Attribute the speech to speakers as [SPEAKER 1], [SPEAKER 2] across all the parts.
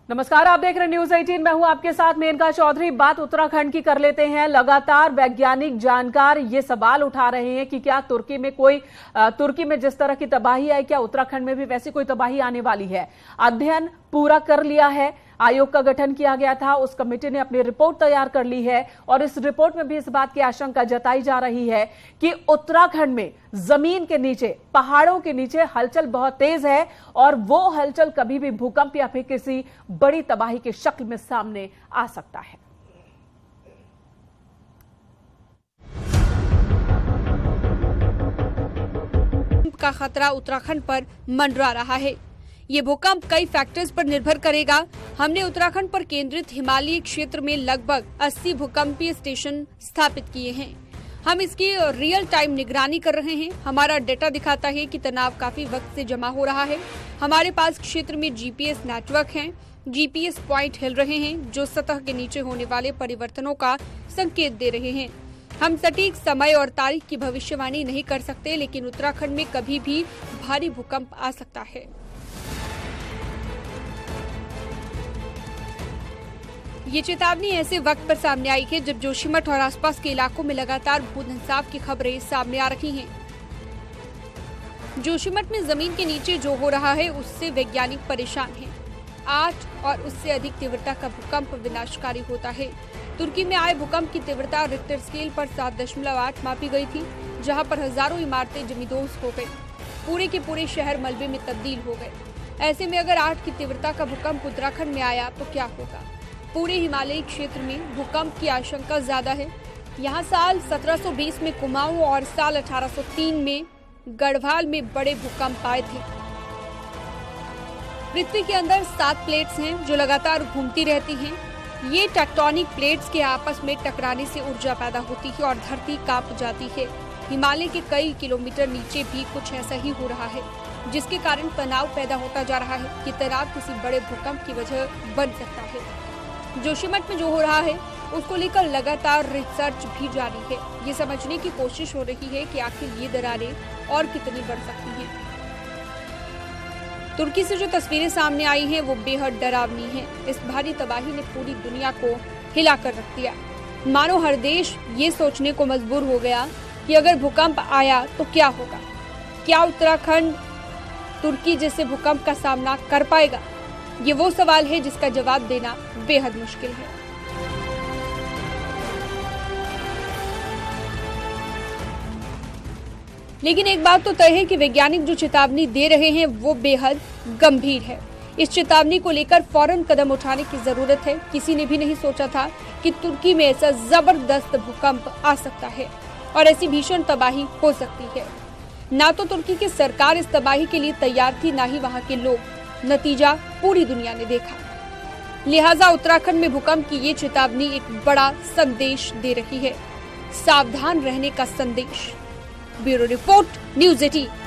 [SPEAKER 1] नमस्कार, आप देख रहे हैं न्यूज 18। मैं हूं आपके साथ मेनका चौधरी। बात उत्तराखंड की कर लेते हैं। लगातार वैज्ञानिक जानकार ये सवाल उठा रहे हैं कि क्या तुर्की में जिस तरह की तबाही आई, क्या उत्तराखंड में भी वैसी कोई तबाही आने वाली है। अध्ययन पूरा कर लिया है, आयोग का गठन किया गया था, उस कमेटी ने अपनी रिपोर्ट तैयार कर ली है और इस रिपोर्ट में भी इस बात की आशंका जताई जा रही है कि उत्तराखंड में जमीन के नीचे, पहाड़ों के नीचे हलचल बहुत तेज है और वो हलचल कभी भी भूकंप या फिर किसी बड़ी तबाही की शक्ल में सामने आ सकता है।
[SPEAKER 2] का खतरा उत्तराखंड पर मंडरा रहा है। ये भूकंप कई फैक्टर्स पर निर्भर करेगा। हमने उत्तराखंड पर केंद्रित हिमालयी क्षेत्र में लगभग 80 भूकंपीय स्टेशन स्थापित किए हैं। हम इसकी रियल टाइम निगरानी कर रहे हैं। हमारा डेटा दिखाता है कि तनाव काफी वक्त से जमा हो रहा है। हमारे पास क्षेत्र में जीपीएस नेटवर्क हैं। जीपीएस पॉइंट हिल रहे हैं जो सतह के नीचे होने वाले परिवर्तनों का संकेत दे रहे हैं। हम सटीक समय और तारीख की भविष्यवाणी नहीं कर सकते, लेकिन उत्तराखंड में कभी भी भारी भूकंप आ सकता है। ये चेतावनी ऐसे वक्त पर सामने आई है जब जोशीमठ और आसपास के इलाकों में लगातार भूधंसाव की खबरें सामने आ रही हैं। जोशीमठ में जमीन के नीचे जो हो रहा है उससे वैज्ञानिक परेशान हैं। 8 और उससे अधिक तीव्रता का भूकंप विनाशकारी होता है। तुर्की में आए भूकंप की तीव्रता रिक्टर स्केल पर 7.8 मापी गई थी, जहां पर हजारों इमारतें जमींदोज हो गई। पूरे के पूरे शहर मलबे में तब्दील हो गए। ऐसे में अगर 8 की तीव्रता का भूकंप उत्तराखंड में आया तो क्या होगा। पूरे हिमालयी क्षेत्र में भूकंप की आशंका ज्यादा है। यहाँ साल 1720 में कुमाऊं और साल 1803 में गढ़वाल में बड़े भूकंप आए थे। पृथ्वी के अंदर 7 प्लेट्स हैं जो लगातार घूमती रहती हैं। ये टेक्टोनिक प्लेट्स के आपस में टकराने से ऊर्जा पैदा होती है और धरती कांप जाती है। हिमालय के कई किलोमीटर नीचे भी कुछ ऐसा ही हो रहा है, जिसके कारण तनाव पैदा होता जा रहा है कि तनाव किसी बड़े भूकंप की वजह बन सकता है। जोशीमठ में जो हो रहा है उसको लेकर लगातार रिसर्च भी जारी है। ये समझने की कोशिश हो रही है कि आखिर ये दरारें और कितनी बढ़ सकती हैं। तुर्की से जो तस्वीरें सामने आई हैं वो बेहद डरावनी हैं। इस भारी तबाही ने पूरी दुनिया को हिला कर रख दिया। मानो हर देश ये सोचने को मजबूर हो गया कि अगर भूकंप आया तो क्या होगा। क्या उत्तराखंड तुर्की जैसे भूकंप का सामना कर पाएगा? ये वो सवाल है जिसका जवाब देना बेहद मुश्किल है। लेकिन एक बात तो तय है कि वैज्ञानिक जो चेतावनी दे रहे हैं वो बेहद गंभीर है। इस चेतावनी को लेकर फौरन कदम उठाने की जरूरत है। किसी ने भी नहीं सोचा था कि तुर्की में ऐसा जबरदस्त भूकंप आ सकता है और ऐसी भीषण तबाही हो सकती है। ना तो तुर्की की सरकार इस तबाही के लिए तैयार थी, ना ही वहाँ के लोग। नतीजा पूरी दुनिया ने देखा। लिहाजा उत्तराखंड में भूकंप की ये चेतावनी एक बड़ा संदेश दे रही है, सावधान रहने का संदेश। Bureau report, news 18।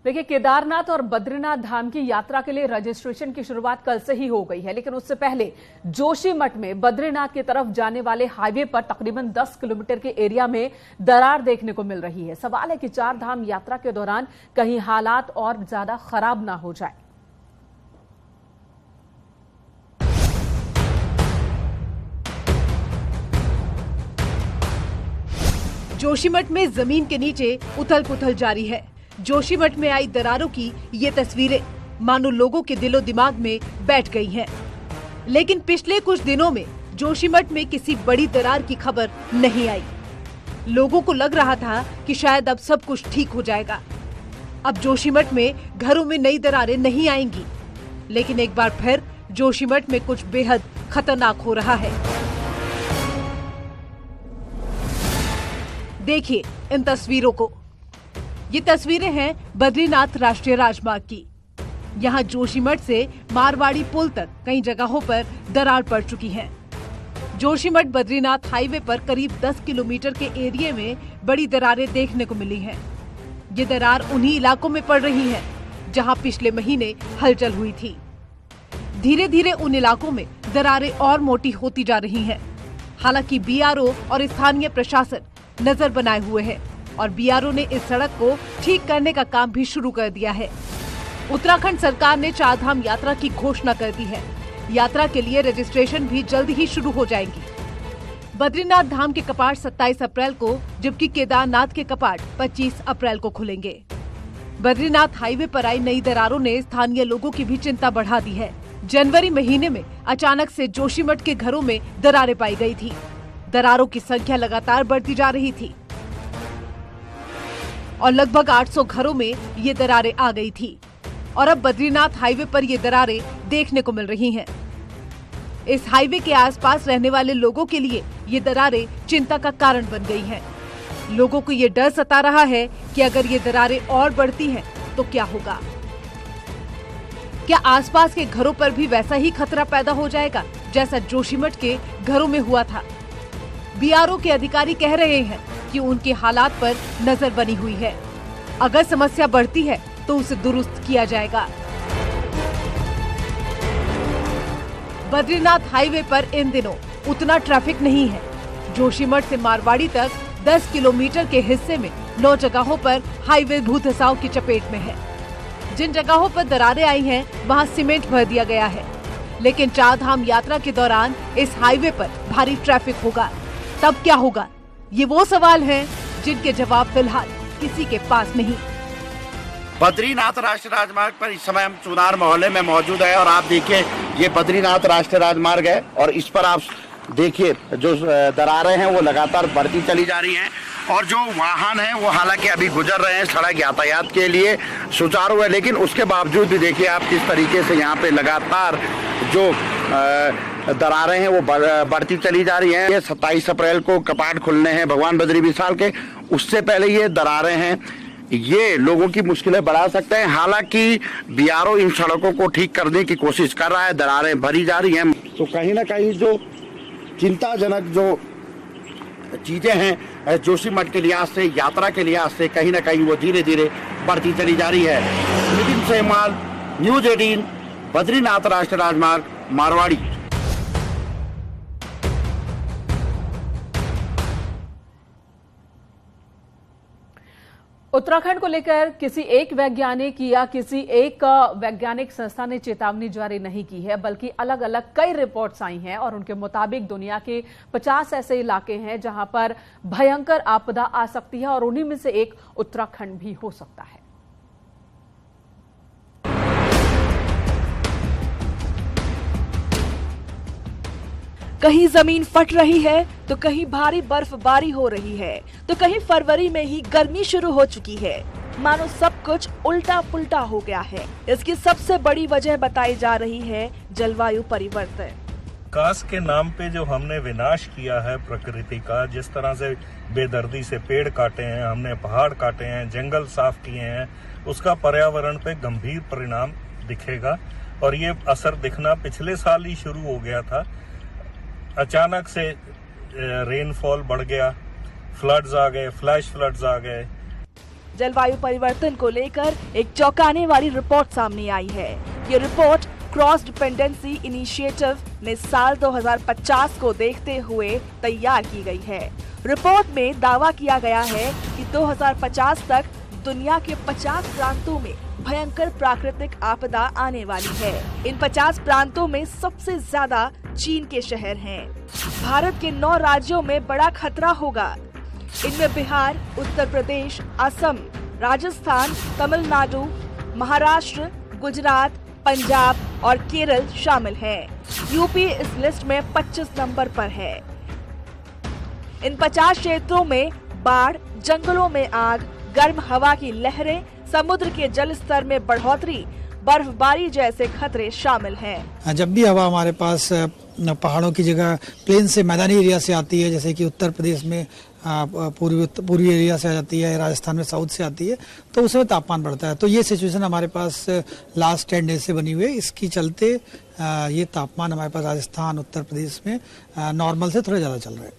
[SPEAKER 1] देखिए, केदारनाथ और बद्रीनाथ धाम की यात्रा के लिए रजिस्ट्रेशन की शुरुआत कल से ही हो गई है, लेकिन उससे पहले जोशीमठ में बद्रीनाथ की तरफ जाने वाले हाईवे पर तकरीबन 10 किलोमीटर के एरिया में दरार देखने को मिल रही है। सवाल है कि 4 धाम यात्रा के दौरान कहीं हालात और ज्यादा खराब ना हो जाए।
[SPEAKER 3] जोशीमठ में जमीन के नीचे उथल पुथल जारी है। जोशीमठ में आई दरारों की ये तस्वीरें मानो लोगों के दिलो दिमाग में बैठ गई हैं। लेकिन पिछले कुछ दिनों में जोशीमठ में किसी बड़ी दरार की खबर नहीं आई। लोगों को लग रहा था कि शायद अब सब कुछ ठीक हो जाएगा। अब जोशीमठ में घरों में नई दरारें नहीं आएंगी। लेकिन एक बार फिर जोशीमठ में कुछ बेहद खतरनाक हो रहा है। देखिए इन तस्वीरों को। ये तस्वीरें हैं बद्रीनाथ राष्ट्रीय राजमार्ग की। यहाँ जोशीमठ से मारवाड़ी पुल तक कई जगहों पर दरार पड़ चुकी है। जोशीमठ बद्रीनाथ हाईवे पर करीब 10 किलोमीटर के एरिया में बड़ी दरारें देखने को मिली हैं। ये दरार उन्हीं इलाकों में पड़ रही है जहाँ पिछले महीने हलचल हुई थी। धीरे धीरे उन इलाकों में दरारें और मोटी होती जा रही हैं। हालांकि बीआरओ और स्थानीय प्रशासन नजर बनाए हुए है। और बीआरओ ने इस सड़क को ठीक करने का काम भी शुरू कर दिया है। उत्तराखंड सरकार ने चारधाम यात्रा की घोषणा कर दी है। यात्रा के लिए रजिस्ट्रेशन भी जल्द ही शुरू हो जाएंगी। बद्रीनाथ धाम के कपाट 27 अप्रैल को, जबकि केदारनाथ के कपाट 25 अप्रैल को खुलेंगे। बद्रीनाथ हाईवे पर आई नई दरारों ने स्थानीय लोगों की भी चिंता बढ़ा दी है। जनवरी महीने में अचानक से जोशीमठ के घरों में दरारें पाई गई थी। दरारों की संख्या लगातार बढ़ती जा रही थी और लगभग 800 घरों में ये दरारें आ गई थी और अब बद्रीनाथ हाईवे पर ये दरारें देखने को मिल रही हैं। इस हाईवे के आसपास रहने वाले लोगों के लिए ये दरारें चिंता का कारण बन गई हैं। लोगों को ये डर सता रहा है कि अगर ये दरारें और बढ़ती हैं तो क्या होगा। क्या आसपास के घरों पर भी वैसा ही खतरा पैदा हो जाएगा जैसा जोशीमठ के घरों में हुआ था। बीआरओ के अधिकारी कह रहे हैं कि उनके हालात पर नजर बनी हुई है। अगर समस्या बढ़ती है तो उसे दुरुस्त किया जाएगा। बद्रीनाथ हाईवे पर इन दिनों उतना ट्रैफिक नहीं है। जोशीमठ से मारवाड़ी तक 10 किलोमीटर के हिस्से में 9 जगहों पर हाईवे भूधसाव की चपेट में है। जिन जगहों पर दरारें आई हैं, वहां सीमेंट भर दिया गया है। लेकिन चारधाम यात्रा के दौरान इस हाईवे पर भारी ट्रैफिक होगा, तब क्या होगा? ये वो सवाल हैं जिनके जवाब फिलहाल किसी के पास नहीं।
[SPEAKER 4] बद्रीनाथ राष्ट्रीय राजमार्ग पर इस समय हम चुनार मोहल्ले में मौजूद है और आप देखिए ये बद्रीनाथ राष्ट्रीय राजमार्ग है और इस पर आप देखिए जो दरारें हैं वो लगातार बढ़ती चली जा रही हैं और जो वाहन हैं वो हालांकि अभी गुजर रहे हैं सड़क यातायात के लिए सुचारू है, लेकिन उसके बावजूद भी देखिए आप किस तरीके से यहाँ पे लगातार जो दरारें हैं वो बढ़ती चली जा रही हैं। ये 27 अप्रैल को कपाट खुलने हैं भगवान बद्री विशाल के, उससे पहले ये दरारें हैं, ये लोगों की मुश्किलें बढ़ा सकते हैं। हालांकि बीआरओ इन सड़कों को ठीक करने की कोशिश कर रहा है, दरारें भरी जा रही हैं। तो कहीं ना कहीं जो चिंताजनक जो चीजें हैं जोशीमठ के लिहाज से, यात्रा के लिहाज से कहीं ना कहीं वो धीरे धीरे बढ़ती चली जा रही है। नितिन सेहमाल, न्यूज 18, बद्रीनाथ राष्ट्रीय राजमार्ग, मारवाड़ी।
[SPEAKER 1] उत्तराखंड को लेकर किसी एक वैज्ञानिक या किसी एक वैज्ञानिक संस्था ने चेतावनी जारी नहीं की है, बल्कि अलग अलग कई रिपोर्ट्स आई हैं और उनके मुताबिक दुनिया के 50 ऐसे इलाके हैं जहां पर भयंकर आपदा आ सकती है और उन्हीं में से एक उत्तराखंड भी हो सकता है।
[SPEAKER 5] कहीं जमीन फट रही है तो कहीं भारी बर्फबारी हो रही है तो कहीं फरवरी में ही गर्मी शुरू हो चुकी है। मानो सब कुछ उल्टा पुल्टा हो गया है। इसकी सबसे बड़ी वजह बताई जा रही है जलवायु परिवर्तन।
[SPEAKER 6] विकास के नाम पे जो हमने विनाश किया है प्रकृति का, जिस तरह से बेदर्दी से पेड़ काटे हैं, हमने पहाड़ काटे हैं, जंगल साफ किए हैं, उसका पर्यावरण पे गंभीर परिणाम दिखेगा। और ये असर दिखना पिछले साल ही शुरू हो गया था। अचानक से रेनफॉल बढ़ गया, फ्लड्स आ गए, फ्लैश फ्लड्स आ गए।
[SPEAKER 5] जलवायु परिवर्तन को लेकर एक चौंकाने वाली रिपोर्ट सामने आई है। ये रिपोर्ट क्रॉस डिपेंडेंसी इनिशिएटिव ने साल 2050 को देखते हुए तैयार की गई है। रिपोर्ट में दावा किया गया है कि 2050 तक दुनिया के 50 प्रांतों में भयंकर प्राकृतिक आपदा आने वाली है। इन 50 प्रांतों में सबसे ज्यादा चीन के शहर हैं। भारत के 9 राज्यों में बड़ा खतरा होगा। इनमें बिहार, उत्तर प्रदेश, असम, राजस्थान, तमिलनाडु, महाराष्ट्र, गुजरात, पंजाब और केरल शामिल हैं। यूपी इस लिस्ट में 25 नंबर पर है। इन 50 क्षेत्रों में बाढ़, जंगलों में आग, गर्म हवा की लहरें, समुद्र के जल स्तर में बढ़ोतरी, बर्फबारी जैसे खतरे शामिल हैं।
[SPEAKER 7] जब भी हवा हमारे पास पहाड़ों की जगह प्लेन से मैदानी एरिया से आती है, जैसे कि उत्तर प्रदेश में पूर्वी एरिया से आ जाती है, राजस्थान में साउथ से आती है, तो उसमें तापमान बढ़ता है। तो ये सिचुएशन हमारे पास लास्ट 10 डेज से बनी हुई है। इसकी चलते ये तापमान हमारे पास राजस्थान, उत्तर प्रदेश में नॉर्मल से थोड़ा ज्यादा चल रहा है।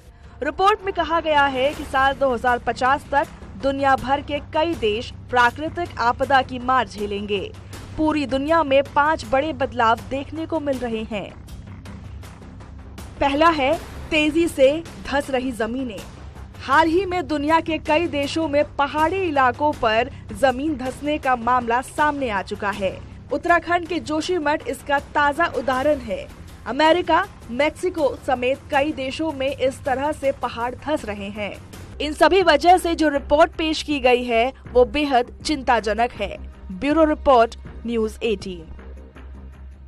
[SPEAKER 5] रिपोर्ट में कहा गया है कि साल 2050 तक दुनिया भर के कई देश प्राकृतिक आपदा की मार झेलेंगे। पूरी दुनिया में 5 बड़े बदलाव देखने को मिल रहे हैं। पहला है तेजी से धंस रही जमीनें। हाल ही में दुनिया के कई देशों में पहाड़ी इलाकों पर जमीन धंसने का मामला सामने आ चुका है। उत्तराखंड के जोशीमठ इसका ताजा उदाहरण है। अमेरिका, मेक्सिको समेत कई देशों में इस तरह से पहाड़ धंस रहे हैं। इन सभी वजह से जो रिपोर्ट पेश की गई है वो बेहद चिंताजनक है। Bureau report, news 18।